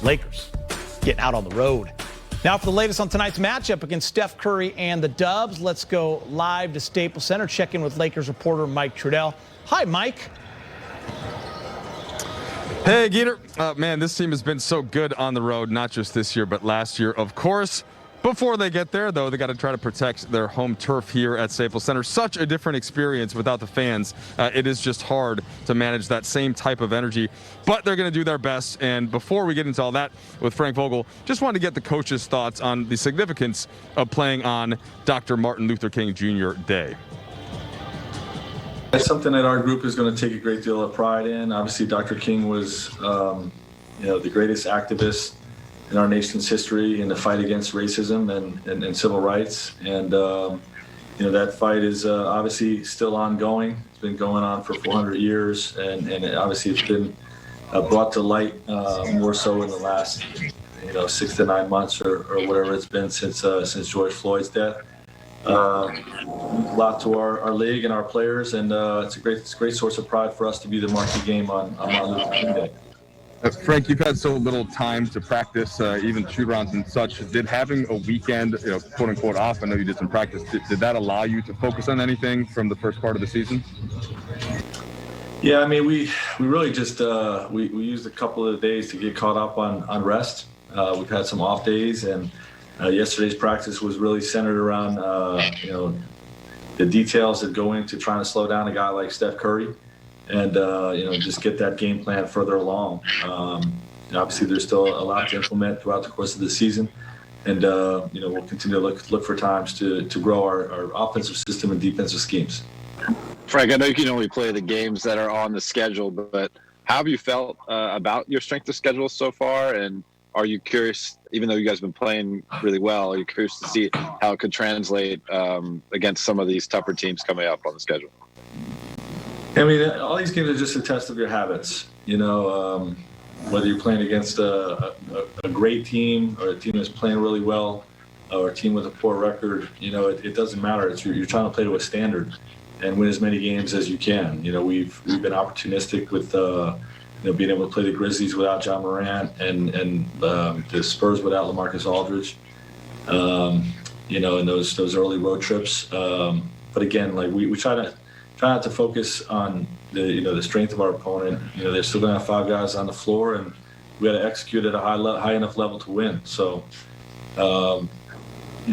Lakers getting out on the road. Now for the latest on tonight's matchup against Steph Curry and the Dubs, let's go live to Staples Center, check in with Lakers reporter Mike Trudell. Hi, Mike. Hey, Geeter. Man, this team has been so good on the road, not just this year, but last year, of course. Before they get there, though, they got to try to protect their home turf here at Staples Center. Such a different experience without the fans. It is just hard to manage that same type of energy, but they're going to do their best. And before we get into all that with Frank Vogel, just wanted to get the coach's thoughts on the significance of playing on Dr. Martin Luther King Jr. Day. It's something that our group is going to take a great deal of pride in. Obviously, Dr. King was, the greatest activist in our nation's history in the fight against racism and civil rights. And, that fight is obviously still ongoing. It's been going on for 400 years. And obviously it's been brought to light more so in the last, 6 to 9 months or whatever it's been since George Floyd's death. A lot to our league and our players, and it's a great source of pride for us to be the marquee game on Martin Luther King Day. Frank, you've had so little time to practice, even shoot-arounds and such. Did having a weekend, quote-unquote, off, I know you did some practice, did that allow you to focus on anything from the first part of the season? Yeah, I mean, we really just we used a couple of days to get caught up on rest. We've had some off days, and yesterday's practice was really centered around, the details that go into trying to slow down a guy like Steph Curry. And, just get that game plan further along. Obviously, there's still a lot to implement throughout the course of the season. And, we'll continue to look for times to grow our offensive system and defensive schemes. Frank, I know you can only play the games that are on the schedule, but how have you felt about your strength of schedule so far? And are you curious, even though you guys have been playing really well, are you curious to see how it could translate against some of these tougher teams coming up on the schedule? I mean, all these games are just a test of your habits. Whether you're playing against a great team or a team that's playing really well or a team with a poor record, it doesn't matter. You're trying to play to a standard and win as many games as you can. We've been opportunistic with being able to play the Grizzlies without John Morant and the Spurs without LaMarcus Aldridge. In those early road trips. But again, we try not to focus on the strength of our opponent. They're still going to have 5 guys on the floor, and we got to execute at a high enough level to win. So,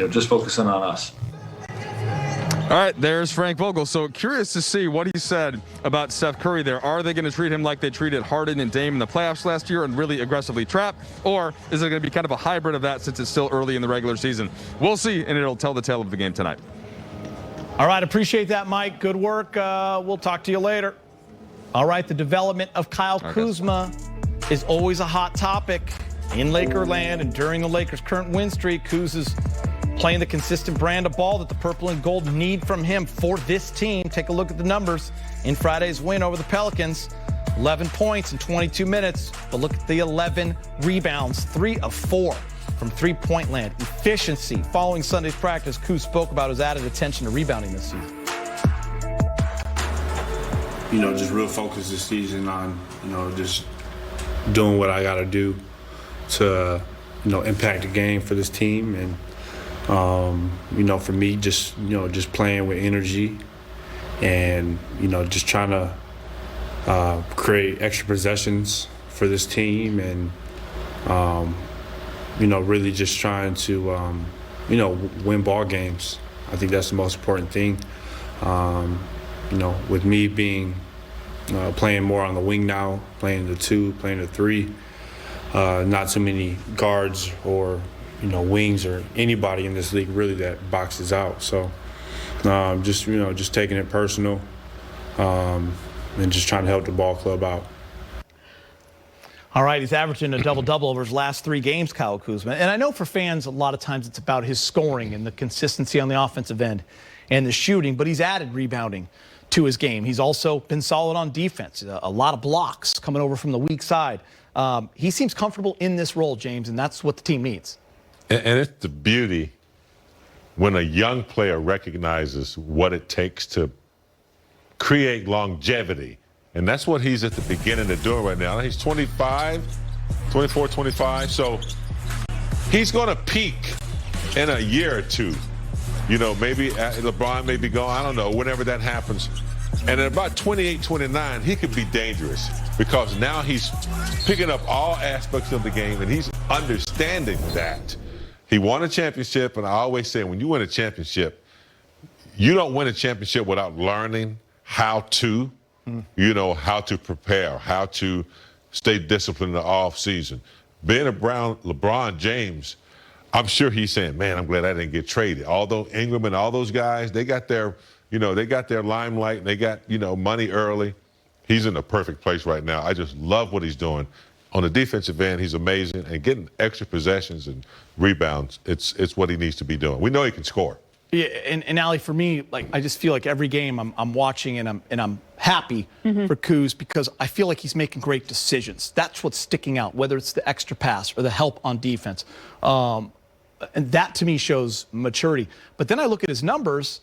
just focusing on us. All right, there's Frank Vogel. So curious to see what he said about Steph Curry there. Are they going to treat him like they treated Harden and Dame in the playoffs last year and really aggressively trap? Or is it going to be kind of a hybrid of that since it's still early in the regular season? We'll see, and it'll tell the tale of the game tonight. All right, appreciate that, Mike. Good work. We'll talk to you later. All right, the development of Kyle Kuzma is always a hot topic in Lakerland, and during the Lakers' current win streak, Kuz is playing the consistent brand of ball that the purple and gold need from him for this team. Take a look at the numbers in Friday's win over the Pelicans. 11 points in 22 minutes, but look at the 11 rebounds, 3 of 4 from three-point land. Efficiency. Following Sunday's practice, Kuz spoke about his added attention to rebounding this season. Just real focused this season on, just doing what I got to do to, impact the game for this team. And, for me, just playing with energy and, just trying to create extra possessions for this team and, really just trying to, win ball games. I think that's the most important thing. With me being playing more on the wing now, playing the 2, playing the 3, not too many guards or, wings or anybody in this league really that boxes out. So just taking it personal and just trying to help the ball club out. All right, he's averaging a double-double over his last 3 games, Kyle Kuzma. And I know for fans, a lot of times it's about his scoring and the consistency on the offensive end and the shooting, but he's added rebounding to his game. He's also been solid on defense, a lot of blocks coming over from the weak side. He seems comfortable in this role, James, and that's what the team needs. And it's the beauty when a young player recognizes what it takes to create longevity. And that's what he's at the beginning of doing right now. He's 25. 24, 25. So he's going to peak in a year or two. You know, maybe LeBron may be gone. I don't know, whenever that happens. And at about 28, 29, he could be dangerous because now he's picking up all aspects of the game and he's understanding that. He won a championship, and I always say when you win a championship, you don't win a championship without learning how to, how to prepare, how to stay disciplined in the off season. Being around LeBron James, I'm sure he's saying, man, I'm glad I didn't get traded. Although Ingram and all those guys, they got their limelight and they got, money early. He's in the perfect place right now. I just love what he's doing. On the defensive end, he's amazing, and getting extra possessions and rebounds, it's what he needs to be doing. We know he can score. Yeah, and Allie, for me, I just feel like every game I'm watching and I'm happy for Kuz because I feel like he's making great decisions. That's what's sticking out, whether it's the extra pass or the help on defense. And that to me shows maturity. But then I look at his numbers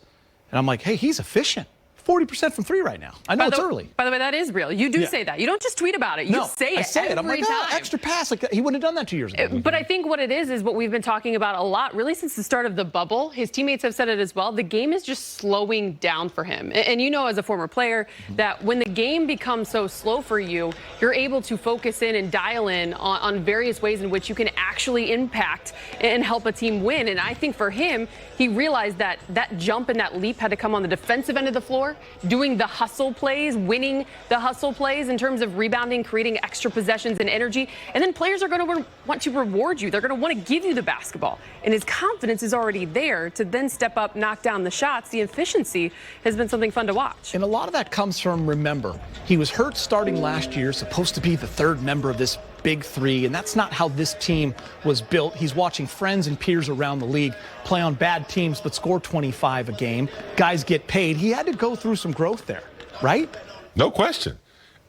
and I'm like, hey, he's efficient. 40% from three right now. I know it's early. By the way, that is real. You do say that. You don't just tweet about it. You say it. I say it. I'm like, extra pass. Like he wouldn't have done that 2 years ago. But I think what it is what we've been talking about a lot, really since the start of the bubble. His teammates have said it as well. The game is just slowing down for him. And you know, as a former player, that when the game becomes so slow for you, you're able to focus in and dial in on various ways in which you can actually impact and help a team win. And I think for him, he realized that jump and that leap had to come on the defensive end of the floor, doing the hustle plays, winning the hustle plays in terms of rebounding, creating extra possessions and energy. And then players are going to want to reward you. They're going to want to give you the basketball. And his confidence is already there to then step up, knock down the shots. The efficiency has been something fun to watch. And a lot of that comes from, remember, he was hurt starting last year, supposed to be the third member of this big three, and that's not how this team was built. He's watching friends and peers around the league play on bad teams but score 25 a game. Guys get paid. He had to go through some growth there, right? No question.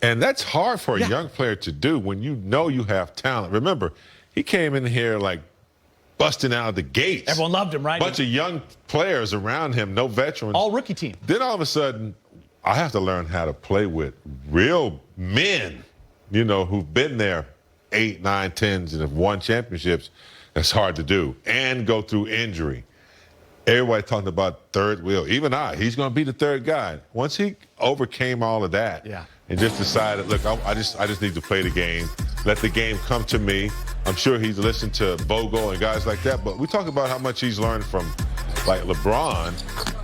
And that's hard for a young player to do when you know you have talent. Remember, he came in here like busting out of the gates. Everyone loved him, right? Bunch of young players around him, no veterans. All rookie team. Then all of a sudden, I have to learn how to play with real men, who've been there 8, 9, 10s and have won championships. That's hard to do and go through injury. Everybody talking about third wheel. Even he's going to be the third guy. Once he overcame all of that and just decided, look, I just need to play the game, let the game come to me. I'm sure he's listened to Vogel and guys like that. But we talk about how much he's learned from like LeBron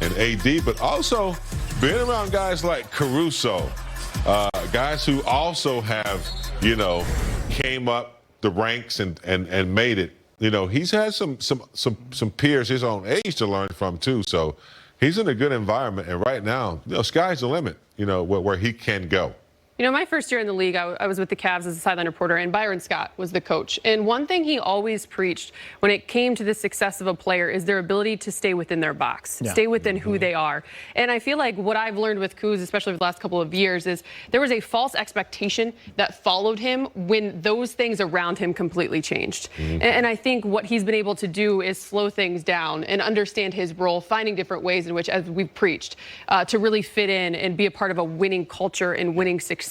and AD, but also being around guys like Caruso, guys who also have, came up the ranks and made it. He's had some peers his own age to learn from too. So he's in a good environment, and right now, sky's the limit. Where he can go. My first year in the league, I was with the Cavs as a sideline reporter, and Byron Scott was the coach. And one thing he always preached when it came to the success of a player is their ability to stay within their box, stay within who they are. And I feel like what I've learned with Kuz, especially over the last couple of years, is there was a false expectation that followed him when those things around him completely changed. And I think what he's been able to do is slow things down and understand his role, finding different ways in which, as we've preached, to really fit in and be a part of a winning culture and winning success.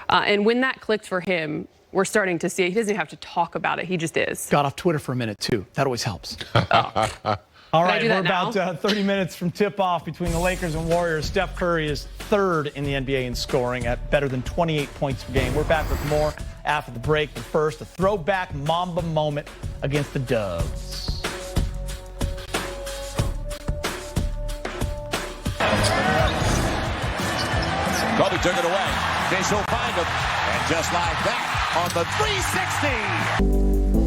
And when that clicked for him, we're starting to see it. He doesn't even have to talk about it. He just is. Got off Twitter for a minute, too. That always helps. All right, we're about 30 minutes from tip-off between the Lakers and Warriors. Steph Curry is third in the NBA in scoring at better than 28 points per game. We're back with more after the break. But first, a throwback Mamba moment against the Dubs. Kobe took it away. Fish will find him. And just like that, on the 360.